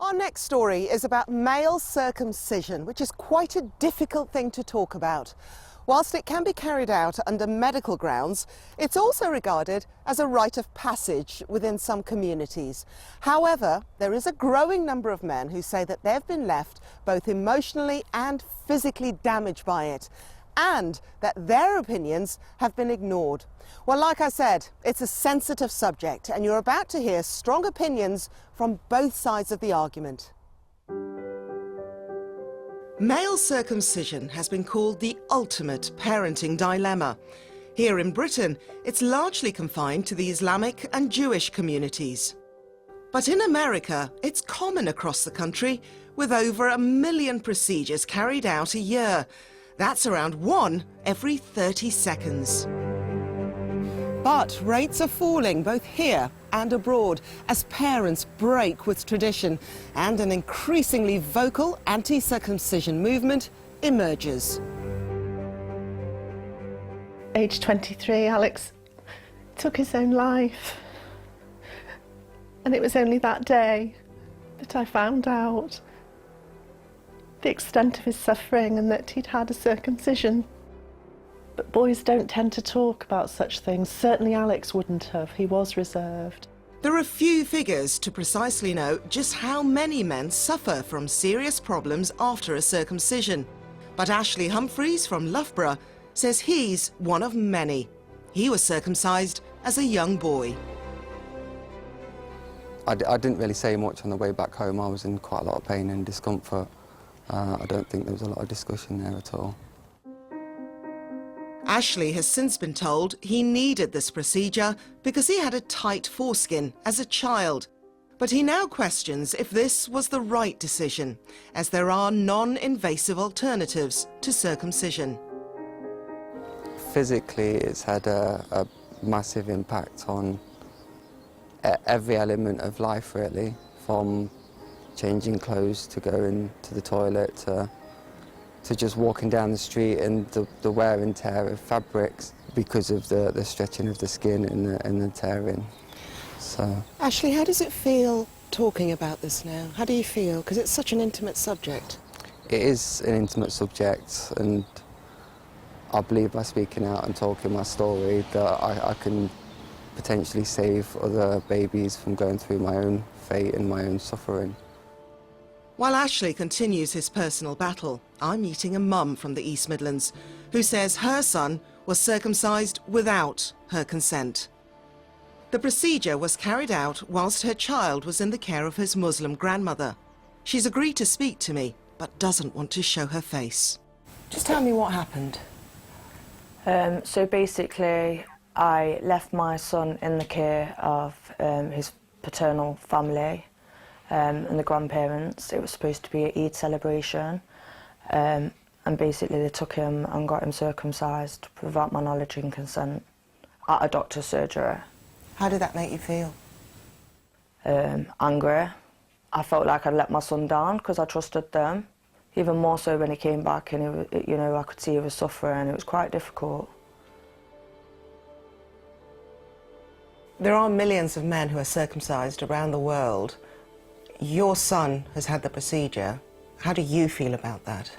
Our next story is about male circumcision, which is quite a difficult thing to talk about. Whilst it can be carried out under medical grounds, it's also regarded as a rite of passage within some communities. However, there is a growing number of men who say that they've been left both emotionally and physically damaged by it, and that their opinions have been ignored. Well, like I said, it's a sensitive subject, and you're about to hear strong opinions from both sides of the argument. Male circumcision has been called the ultimate parenting dilemma. Here in Britain, it's largely confined to the Islamic and Jewish communities. But in America, it's common across the country, with over 1 million procedures carried out a year. That's around 1 every 30 seconds. But rates are falling both here and abroad as parents break with tradition and an increasingly vocal anti-circumcision movement emerges. Age 23, Alex took his own life. And it was only that day that I found out the extent of his suffering and that he'd had a circumcision. But boys don't tend to talk about such things. Certainly Alex wouldn't have. He was reserved. There are few figures to precisely know just how many men suffer from serious problems after a circumcision. But Ashley Humphreys from Loughborough says he's one of many. He was circumcised as a young boy. I didn't really say much on the way back home. I was in quite a lot of pain and discomfort. I don't think there was a lot of discussion there at all. Ashley has since been told he needed this procedure because he had a tight foreskin as a child. But he now questions if this was the right decision, as there are non-invasive alternatives to circumcision. Physically, it's had a massive impact on every element of life, really, from changing clothes to going to the toilet to just walking down the street, and the wear and tear of fabrics because of the stretching of the skin and the tearing. So, Ashley, how does it feel talking about this now? How do you feel? Because it's such an intimate subject. it is an intimate subject, and I believe by speaking out and talking my story that I can potentially save other babies from going through my own fate and my own suffering. While Ashley continues his personal battle, I'm meeting a mum from the East Midlands who says her son was circumcised without her consent. The procedure was carried out whilst her child was in the care of his Muslim grandmother. She's agreed to speak to me, but doesn't want to show her face. Just tell me what happened. So basically, I left my son in the care of his paternal family and the grandparents. It was supposed to be an Eid celebration, and basically they took him and got him circumcised without my knowledge and consent at a doctor's surgery. How did that make you feel? Angry. I felt like I'd let my son down because I trusted them. Even more so when he came back and he, you know, I could see he was suffering. It was quite difficult. There are millions of men who are circumcised around the world. Your son has had the procedure. How do you feel about that?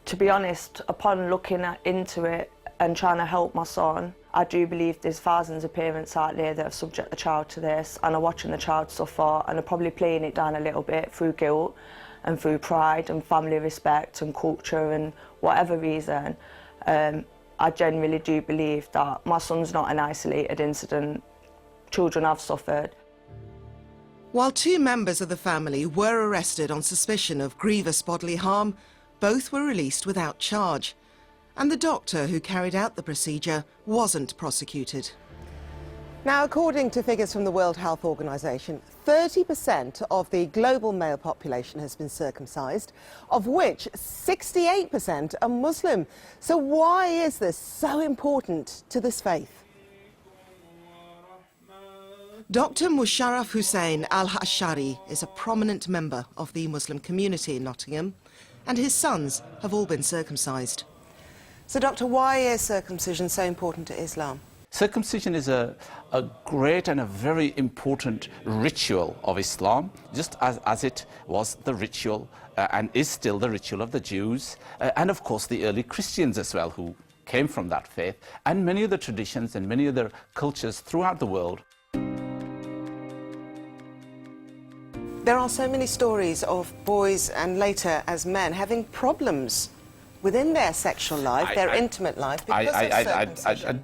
To be honest, upon looking into it and trying to help my son, I do believe there's thousands of parents out there that have subject the child to this and are watching the child suffer and are probably playing it down a little bit through guilt and through pride and family respect and culture and whatever reason. I genuinely do believe that my son's not an isolated incident. Children have suffered. While two members of the family were arrested on suspicion of grievous bodily harm, both were released without charge. And the doctor who carried out the procedure wasn't prosecuted. Now, according to figures from the World Health Organization, 30% of the global male population has been circumcised, of which 68% are Muslim. So why is this so important to this faith? Dr. Musharraf Hussain al-Ashari is a prominent member of the Muslim community in Nottingham, and his sons have all been circumcised. So, Doctor, why is circumcision so important to Islam? Circumcision is a great and a very important ritual of Islam, just as it was the ritual and is still the ritual of the Jews and of course the early Christians as well, who came from that faith, and many other traditions and many other cultures throughout the world. There are so many stories of boys and later as men having problems within their sexual life, their intimate life, because of circumcision.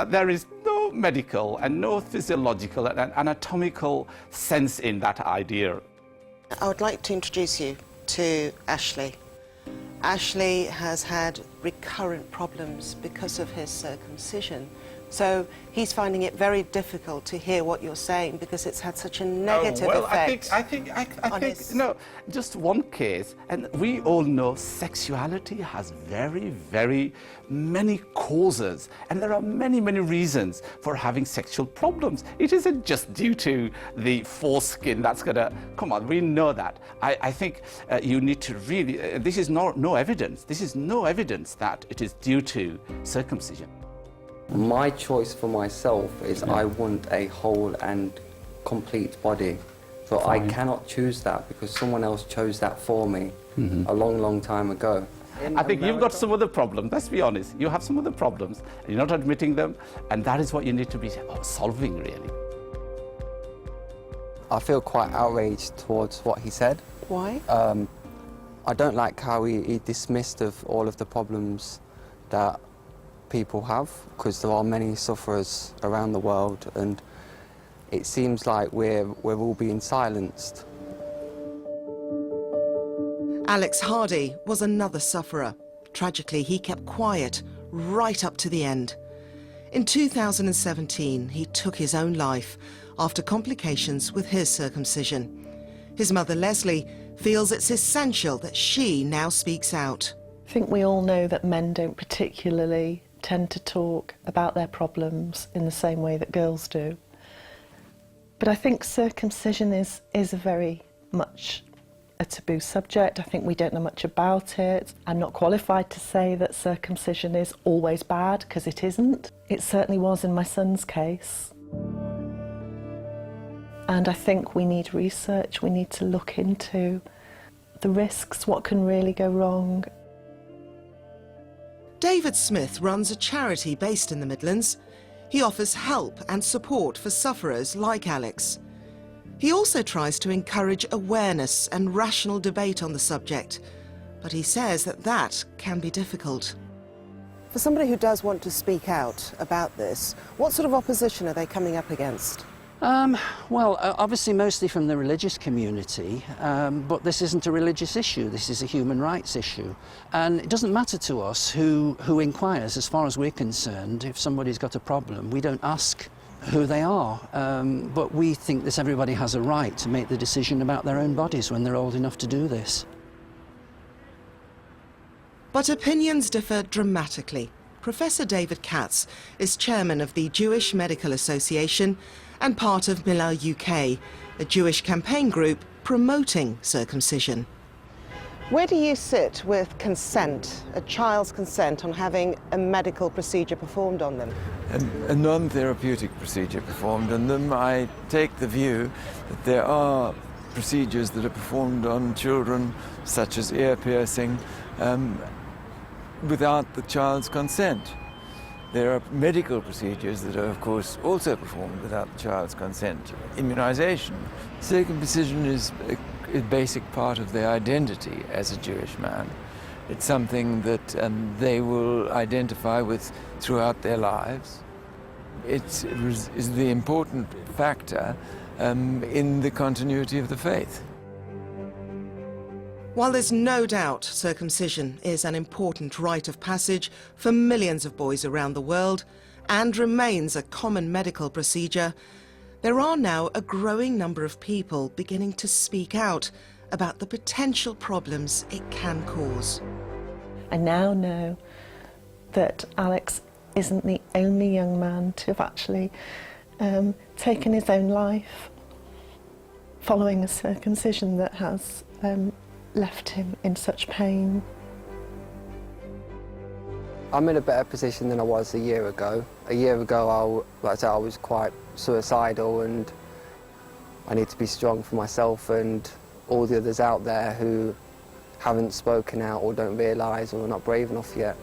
There is no medical and no physiological and anatomical sense in that idea. I would like to introduce you to Ashley. Ashley has had recurrent problems because of his circumcision. So he's finding it very difficult to hear what you're saying because it's had such a negative effect. I think, no, just one case, and we all know sexuality has very, very many causes, and there are many, many reasons for having sexual problems. It isn't just due to the foreskin that's gonna, come on, we know that. I think you need to really, this is no evidence. This is no evidence that it is due to circumcision. My choice for myself is I want a whole and complete body. So I cannot choose that because someone else chose that for me a long, long time ago. I think you've got some other problems, let's be honest. You have some other problems, and you're not admitting them, and that is what you need to be solving, really. I feel quite outraged towards what he said. Why? I don't like how he dismissed of all of the problems that people have, because there are many sufferers around the world, and it seems like we're all being silenced. Alex Hardy was another sufferer. Tragically, he kept quiet right up to the end. In 2017, he took his own life after complications with his circumcision. His mother, Lesley, feels it's essential that she now speaks out. I think we all know that men don't particularly tend to talk about their problems in the same way that girls do. But I think circumcision is a very much a taboo subject. I think we don't know much about it. I'm not qualified to say that circumcision is always bad, because it isn't. It certainly was in my son's case. And I think we need research. We need to look into the risks, what can really go wrong. David Smith runs a charity based in the Midlands. He offers help and support for sufferers like Alex. He also tries to encourage awareness and rational debate on the subject, but he says that can be difficult. For somebody who does want to speak out about this, what sort of opposition are they coming up against? Well, obviously mostly from the religious community, but this isn't a religious issue, this is a human rights issue. And it doesn't matter to us who inquires. As far as we're concerned, if somebody's got a problem, we don't ask who they are, but we think that everybody has a right to make the decision about their own bodies when they're old enough to do this. But opinions differ dramatically. Professor David Katz is chairman of the Jewish Medical Association and part of Milah UK, a Jewish campaign group promoting circumcision. Where do you sit with consent, a child's consent, on having a medical procedure performed on them? A non-therapeutic procedure performed on them. I take the view that there are procedures that are performed on children, such as ear piercing, without the child's consent. There are medical procedures that are, of course, also performed without the child's consent. Immunization. Circumcision is a basic part of their identity as a Jewish man. It's something that they will identify with throughout their lives. It is the important factor in the continuity of the faith. While there's no doubt circumcision is an important rite of passage for millions of boys around the world and remains a common medical procedure, there are now a growing number of people beginning to speak out about the potential problems it can cause. I now know that Alex isn't the only young man to have actually taken his own life following a circumcision that has left him in such pain. I'm in a better position than I was a year ago. A year ago, like I said, I was quite suicidal, and I need to be strong for myself and all the others out there who haven't spoken out or don't realise or are not brave enough yet.